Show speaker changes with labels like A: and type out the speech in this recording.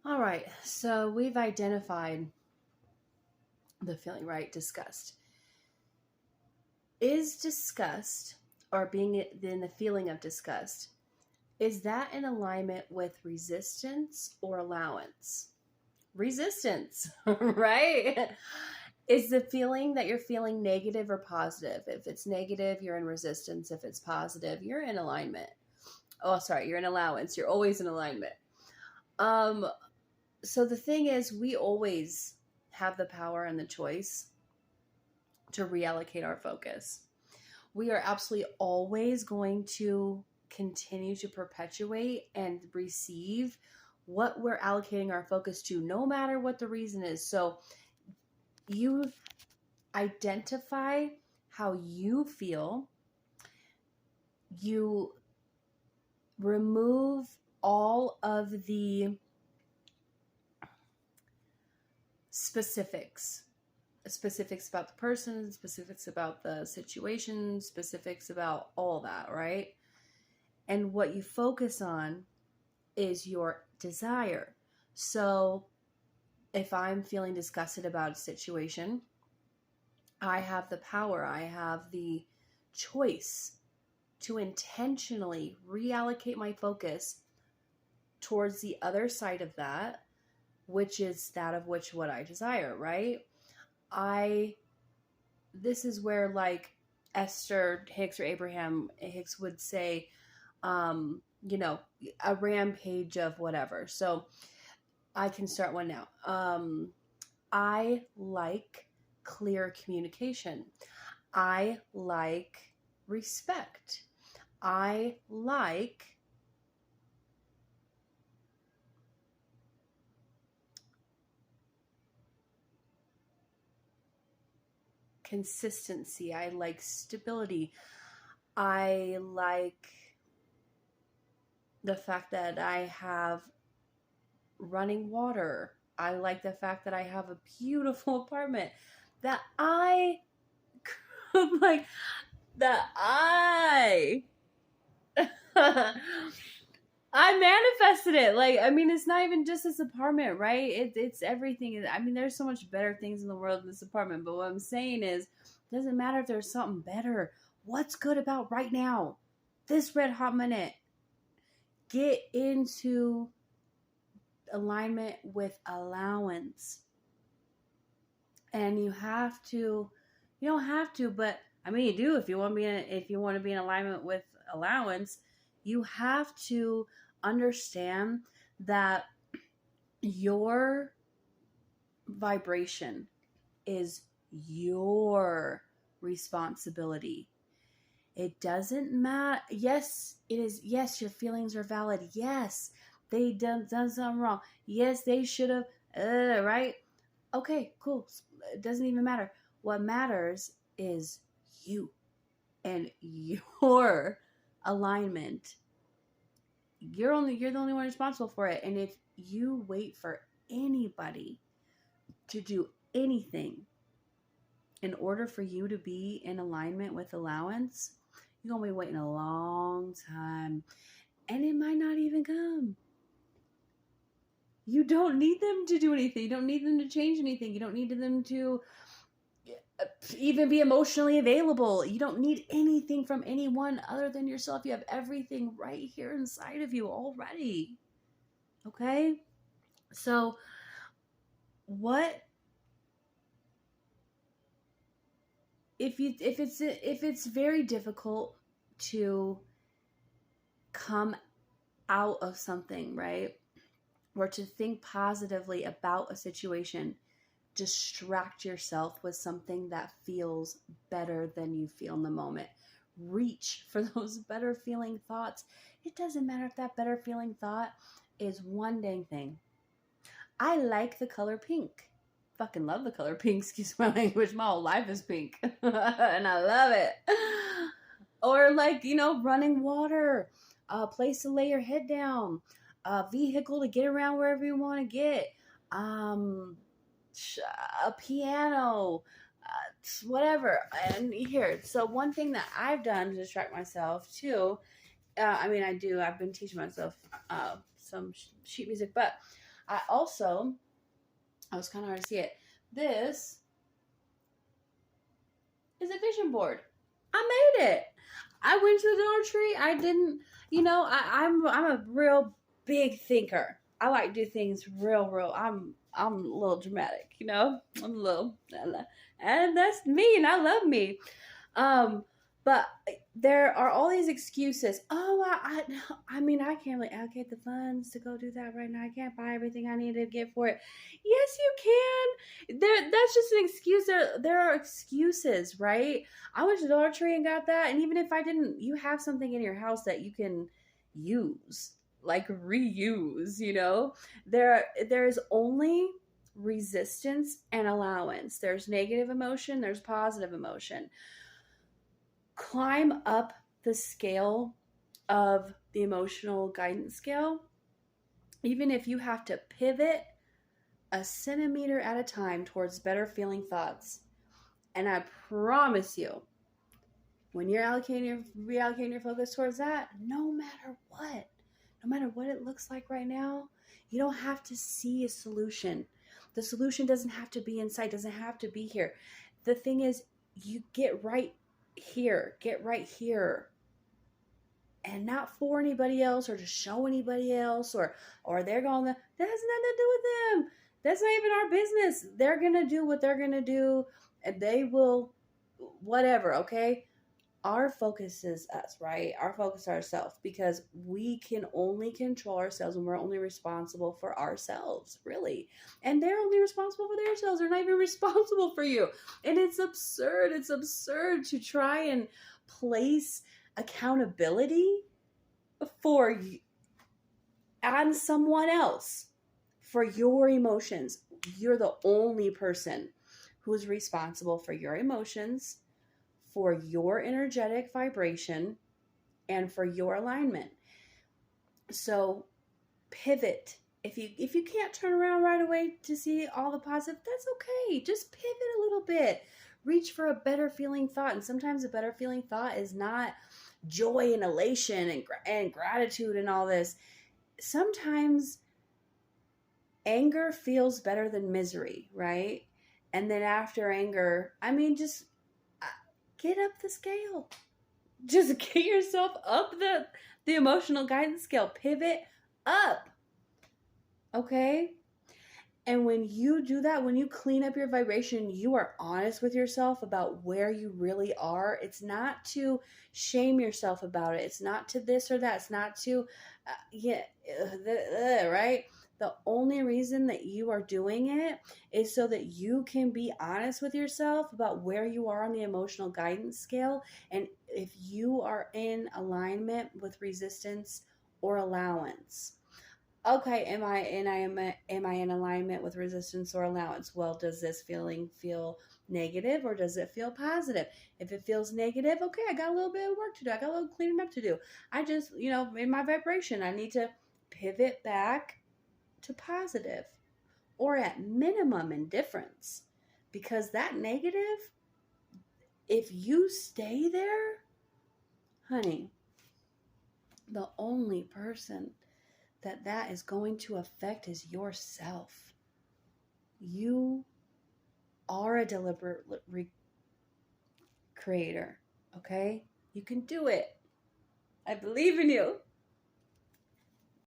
A: All right, so we've identified the feeling, right? Disgust. Is disgust, or being in the feeling of disgust, is that in alignment with resistance or allowance? Resistance, right? Is the feeling that you're feeling negative or positive? If it's negative, you're in resistance. If it's positive, you're in alignment. Oh, sorry, you're in allowance. You're always in alignment. So the thing is, we always have the power and the choice to reallocate our focus. We are absolutely always going to continue to perpetuate and receive what we're allocating our focus to, no matter what the reason is. So you identify how you feel, you remove all of the specifics about the person, specifics about the situation, specifics about all that, right? And what you focus on is your desire. So if I'm feeling disgusted about a situation, I have the power, I have the choice to intentionally reallocate my focus towards the other side of that, which is that of which what I desire, right? This is where, like, Esther Hicks or Abraham Hicks would say, a rampage of whatever. So I can start one now. I like clear communication. I like respect. I like consistency. I like stability. I like the fact that I have running water. I like the fact that I have a beautiful apartment that I like, that I manifested it. Like, I mean, it's not even just this apartment, right? It's everything. I mean, there's so much better things in the world than this apartment. But what I'm saying is, it doesn't matter if there's something better. What's good about right now? This red hot minute. Get into alignment with allowance. And you don't have to, but I mean, you do if you want to be in alignment with allowance. You have to understand that your vibration is your responsibility. It doesn't matter. Yes, it is. Yes, your feelings are valid. Yes, they done something wrong. Yes, they should have, right? Okay, cool. It doesn't even matter. What matters is you and your alignment. You're the only one responsible for it. And if you wait for anybody to do anything in order for you to be in alignment with allowance, you're going to be waiting a long time. And it might not even come. You don't need them to do anything. You don't need them to change anything. You don't need them to even be emotionally available. You don't need anything from anyone other than yourself. You have everything right here inside of you already. Okay? So if it's very difficult to come out of something, right? Or to think positively about a situation, distract yourself with something that feels better than you feel in the moment. Reach for those better feeling thoughts. It doesn't matter if that better feeling thought is one dang thing. I like the color pink. Fucking love the color pink. Excuse my language. My whole life is pink. And I love it. Or like, running water. A place to lay your head down. A vehicle to get around wherever you want to get. A piano, whatever. And here, so one thing that I've done to distract myself too, I've been teaching myself some sheet music, but I was kind of hard to see it. This is a vision board. I made it. I went to the Dollar Tree. I didn't, I'm a real big thinker. I like to do things real. I'm a little dramatic, I'm a little, and that's me, and I love me. But there are all these excuses. Oh, I mean, I can't really allocate the funds to go do that right now. I can't buy everything I need to get for it. Yes, you can. That's just an excuse. There are excuses, right? I went to Dollar Tree and got that, and even if I didn't, you have something in your house that you can use, like reuse. There's only resistance and allowance. There's negative emotion. There's positive emotion. Climb up the scale of the emotional guidance scale, even if you have to pivot a centimeter at a time towards better feeling thoughts. And I promise you, when you're reallocating your focus towards that, no matter what it looks like right now, you don't have to see a solution. The solution doesn't have to be in sight, doesn't have to be here. The thing is, you get right here, and not for anybody else or to show anybody else or they're going, that has nothing to do with them. That's not even our business. They're going to do what they're going to do, and they will whatever, okay? Our focus is us, right? Our focus is ourselves, because we can only control ourselves and we're only responsible for ourselves, really. And they're only responsible for themselves. They're not even responsible for you. And it's absurd. It's absurd to try and place accountability on someone else for your emotions. You're the only person who is responsible for your emotions, for your energetic vibration, and for your alignment. So pivot. If you can't turn around right away to see all the positive, that's okay. Just pivot a little bit. Reach for a better feeling thought. And sometimes a better feeling thought is not joy and elation and gratitude and all this. Sometimes anger feels better than misery, right? And then after anger, just get up the scale. Just get yourself up the emotional guidance scale. Pivot up. Okay? And when you do that, when you clean up your vibration, you are honest with yourself about where you really are. It's not to shame yourself about it. It's not to this or that. It's not to, right? The only reason that you are doing it is so that you can be honest with yourself about where you are on the emotional guidance scale, and if you are in alignment with resistance or allowance. Okay, am I in alignment with resistance or allowance? Well, does this feeling feel negative or does it feel positive? If it feels negative, okay, I got a little bit of work to do. I got a little cleaning up to do. I just, in my vibration, I need to pivot back to positive, or at minimum indifference, because that negative, if you stay there, honey, the only person that is going to affect is yourself. You are a deliberate creator, okay? You can do it. I believe in you.